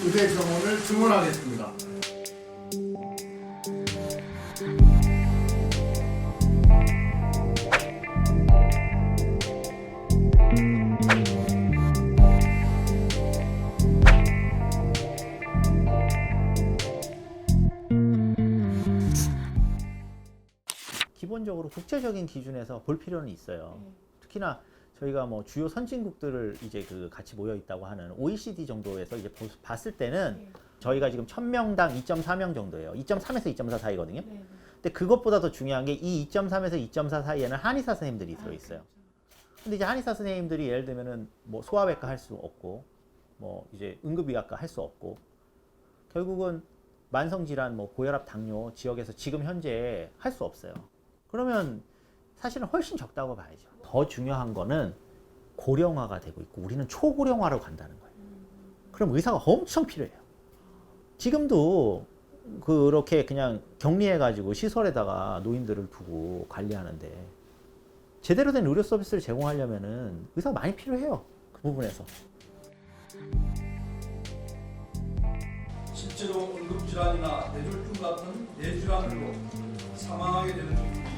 의대 정원을 증원하겠습니다. 기본적으로 국제적인 기준에서 볼 필요는 있어요. 특히나 저희가 뭐 주요 선진국들을 이제 그 같이 모여 있다고 하는 OECD 정도에서 이제 봤을 때는 저희가 지금 1000명당 2.4명 정도예요. 2.3에서 2.4 사이거든요. 근데 그것보다 더 중요한 게 이 2.3에서 2.4 사이에는 한의사 선생님들이 들어있어요. 근데 이제 한의사 선생님들이 예를 들면은 뭐 소아외과 할 수 없고, 뭐 이제 응급의학과 할 수 없고, 결국은 만성질환, 뭐 고혈압, 당뇨 지역에서 지금 현재 할 수 없어요. 그러면 사실은 훨씬 적다고 봐야죠. 더 중요한 거는 고령화가 되고 있고 우리는 초고령화로 간다는 거예요. 그럼 의사가 엄청 필요해요. 지금도 그렇게 그냥 격리해가지고 시설에다가 노인들을 두고 관리하는데 제대로 된 의료 서비스를 제공하려면은 의사가 많이 필요해요. 그 부분에서. 실제로 응급질환이나 뇌졸중 같은 뇌질환으로 사망하게 되는 비율이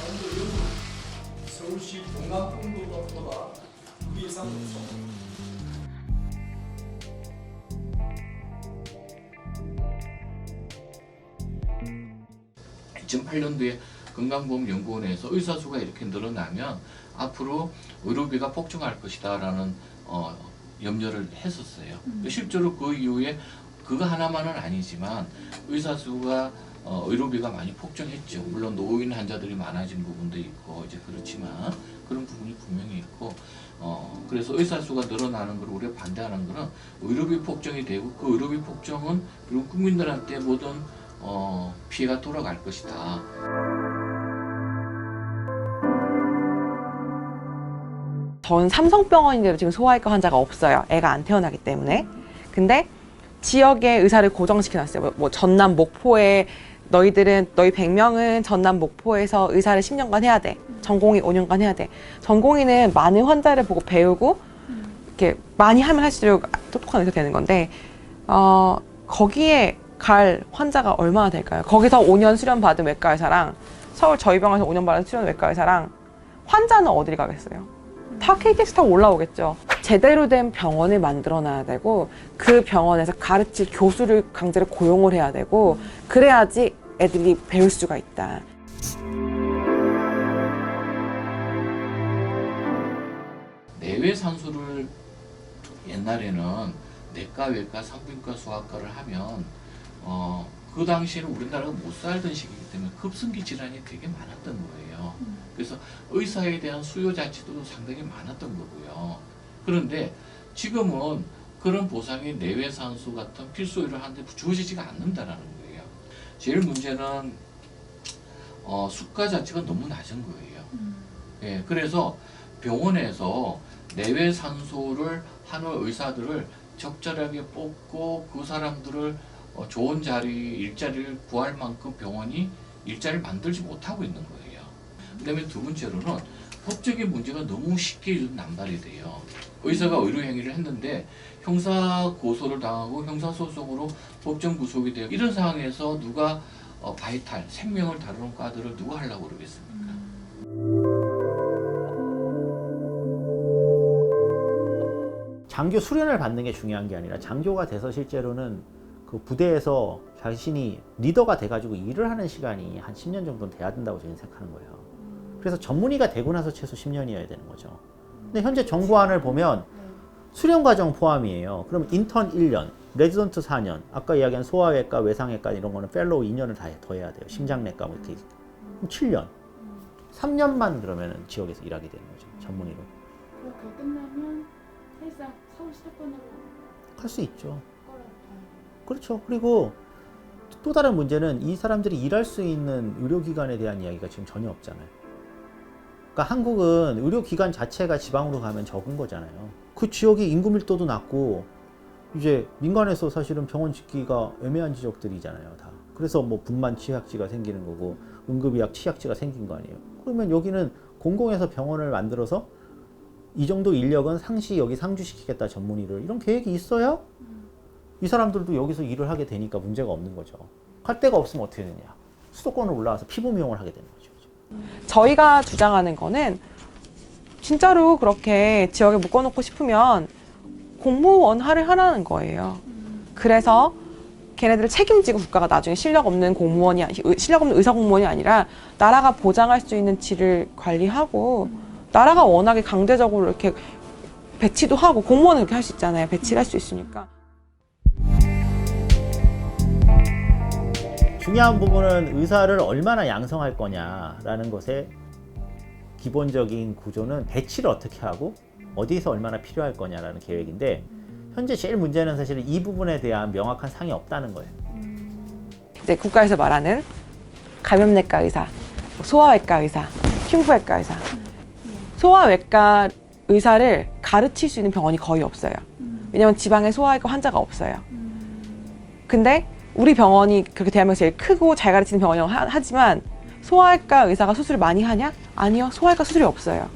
강원도 영구, 서울시 동남풍도보다 2배 이상 높습니다. 2008년도에 건강보험연구원에서 의사 수가 이렇게 늘어나면 앞으로 의료비가 폭증할 것이다라는 염려를 했었어요. 실제로 그 이후에 그거 하나만은 아니지만 의사 수가 의료비가 많이 폭증했죠. 물론 노인 환자들이 많아진 부분도 있고 이제 그렇지만 그런 부분이 분명히 있고 그래서 의사 수가 늘어나는 걸 우리가 반대하는 거는 의료비 폭증이 되고 그 의료비 폭증은 그리고 국민들한테 모든 피해가 돌아갈 것이다. 전 삼성병원인데도 지금 소아외과 환자가 없어요. 애가 안 태어나기 때문에. 근데 지역에 의사를 고정시켜놨어요. 뭐 전남 목포에 너희 100명은 전남 목포에서 의사를 10년간 해야 돼. 전공의 5년간 해야 돼. 전공의는 많은 환자를 보고 배우고 이렇게 많이 하면 할수록 똑똑한 의사 되는 건데 거기에 갈 환자가 얼마나 될까요? 거기서 5년 수련 받은 외과 의사랑 서울 저희 병원에서 5년 받은 수련 외과 의사랑 환자는 어디를 가겠어요? 다 KTX 타고 올라오겠죠. 제대로 된 병원을 만들어놔야 되고 그 병원에서 가르칠 교수를 강제로 고용을 해야 되고 그래야지 애들이 배울 수가 있다. 내외 산수를 옛날에는 내과, 외과, 산부인과, 소아과를 하면 그 당시에는 우리나라가 못 살던 시기이기 때문에 급성기 질환이 되게 많았던 거예요. 그래서 의사에 대한 수요 자체도 상당히 많았던 거고요. 그런데 지금은 그런 보상이 내외산수 같은 필수 의료를 하는데 주어지지가 않는다라는 거예요. 제일 문제는 수가 자체가 너무 낮은 거예요. 예, 그래서 병원에서 내외산수를 하는 의사들을 적절하게 뽑고 그 사람들을 좋은 일자리를 구할 만큼 병원이 일자리를 만들지 못하고 있는 거예요. 그 다음에 두 번째로는 법적인 문제가 너무 쉽게 남발이 돼요. 의사가 의료행위를 했는데 형사고소를 당하고 형사소송으로 법정 구속이 되고 이런 상황에서 누가 바이탈, 생명을 다루는 과들을 누가 하려고 그러겠습니까? 장교 수련을 받는 게 중요한 게 아니라 장교가 돼서 실제로는 그 부대에서 자신이 리더가 돼가지고 일을 하는 시간이 한 10년 정도는 돼야 된다고 저는 생각하는 거예요. 그래서 전문의가 되고 나서 최소 10년이어야 되는 거죠. 근데 현재 정부안을 보면 수련과정 포함이에요. 그럼 인턴 1년, 레지던트 4년, 아까 이야기한 소아외과, 외상외과 이런 거는 펠로우 2년을 다 더 해야 돼요. 심장내과 뭐 이렇게. 그럼 7년. 3년만 그러면은 지역에서 일하게 되는 거죠. 전문의로. 그렇게 끝나면 사실상 서울 수도권으로 갈 수 있죠. 거라고 봐요. 그렇죠. 그리고 또 다른 문제는 이 사람들이 일할 수 있는 의료기관에 대한 이야기가 지금 전혀 없잖아요. 그러니까 한국은 의료기관 자체가 지방으로 가면 적은 거잖아요. 그 지역이 인구 밀도도 낮고 이제 민간에서 사실은 병원 짓기가 애매한 지역들이잖아요, 다. 그래서 뭐 분만 취약지가 생기는 거고 응급의학 취약지가 생긴 거 아니에요. 그러면 여기는 공공에서 병원을 만들어서 이 정도 인력은 상시 여기 상주시키겠다 전문의를 이런 계획이 있어야 이 사람들도 여기서 일을 하게 되니까 문제가 없는 거죠. 할 데가 없으면 어떻게 되냐. 수도권으로 올라와서 피부 미용을 하게 되는 거죠. 저희가 주장하는 거는 진짜로 그렇게 지역에 묶어놓고 싶으면 공무원화를 하라는 거예요. 그래서 걔네들을 책임지고 국가가 나중에 실력 없는 의사 공무원이 아니라 나라가 보장할 수 있는 질을 관리하고 나라가 워낙에 강제적으로 이렇게 배치도 하고 공무원은 그렇게 할 수 있잖아요. 배치를 할 수 있으니까. 중요한 부분은 의사를 얼마나 양성할 거냐라는 것의 기본적인 구조는 배치를 어떻게 하고 어디서 얼마나 필요할 거냐라는 계획인데 현재 제일 문제는 사실은 이 부분에 대한 명확한 상이 없다는 거예요. 이제 국가에서 말하는 감염내과 의사, 소아외과 의사, 흉부외과 의사. 소아외과 의사를 가르칠 수 있는 병원이 거의 없어요. 왜냐면 지방에 소아외과 환자가 없어요. 근데 우리 병원이 그렇게 대한민국에서 제일 크고 잘 가르치는 병원이라고 하지만 소아외과 의사가 수술을 많이 하냐? 아니요. 소아외과 수술이 없어요.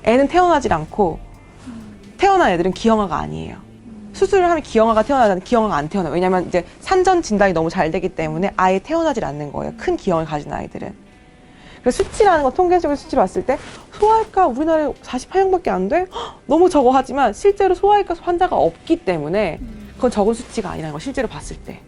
애는 태어나질 않고 태어난 애들은 기형아가 아니에요. 수술을 하면 기형아가 태어나자는 기형아가 안 태어나요. 왜냐면 이제 산전 진단이 너무 잘 되기 때문에 아예 태어나질 않는 거예요. 큰 기형을 가진 아이들은. 그래서 수치라는 거 통계적인 수치를 봤을 때 소아외과 우리나라에 48명밖에 안 돼? 헉, 너무 적어 하지만 실제로 소아외과 환자가 없기 때문에 그건 적은 수치가 아니라는 거 실제로 봤을 때.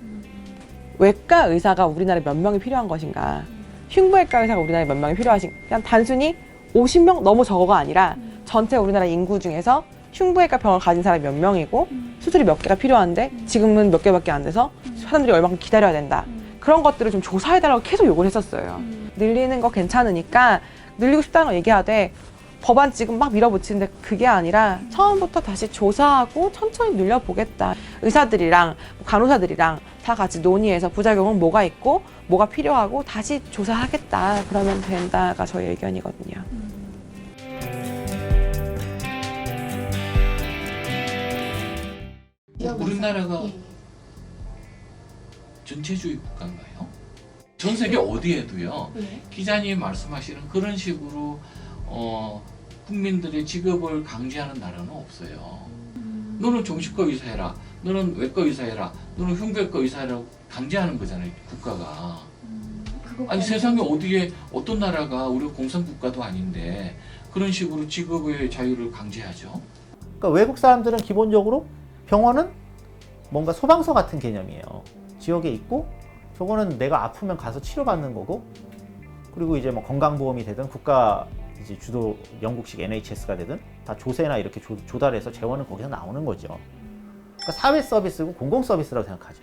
외과 의사가 우리나라에 몇 명이 필요한 것인가? 흉부외과 의사가 우리나라에 몇 명이 필요하신가? 그냥 단순히 50명 너무 적어가 아니라 전체 우리나라 인구 중에서 흉부외과 병을 가진 사람이 몇 명이고 수술이 몇 개가 필요한데 지금은 몇 개밖에 안 돼서 사람들이 얼마큼 기다려야 된다. 그런 것들을 좀 조사해달라고 계속 요구를 했었어요. 늘리는 거 괜찮으니까 늘리고 싶다는 거 얘기하되 법안 지금 막 밀어붙이는데 그게 아니라 처음부터 다시 조사하고 천천히 늘려보겠다. 의사들이랑 간호사들이랑 다 같이 논의해서 부작용은 뭐가 있고 뭐가 필요하고 다시 조사하겠다. 그러면 된다가 저희 의견이거든요. 우리나라가 전체주의 국가인가요? 전 세계 어디에도요. 기자님 말씀하시는 그런 식으로 국민들의 직업을 강제하는 나라는 없어요. 너는 정신과 의사 해라. 너는 외과 의사 해라. 너는 흉부외과 의사 해라. 강제하는 거잖아요. 국가가. 아니 세상에 어디에 어떤 나라가 우리가 공산국가도 아닌데 그런 식으로 직업의 자유를 강제하죠. 그러니까 외국 사람들은 기본적으로 병원은 뭔가 소방서 같은 개념이에요. 지역에 있고 저거는 내가 아프면 가서 치료받는 거고 그리고 이제 뭐 건강보험이 되든 국가 이제 주도 영국식 NHS가 되든 다 조세나 이렇게 조달해서 재원은 거기서 나오는 거죠. 그러니까 사회 서비스고 공공 서비스라고 생각하죠.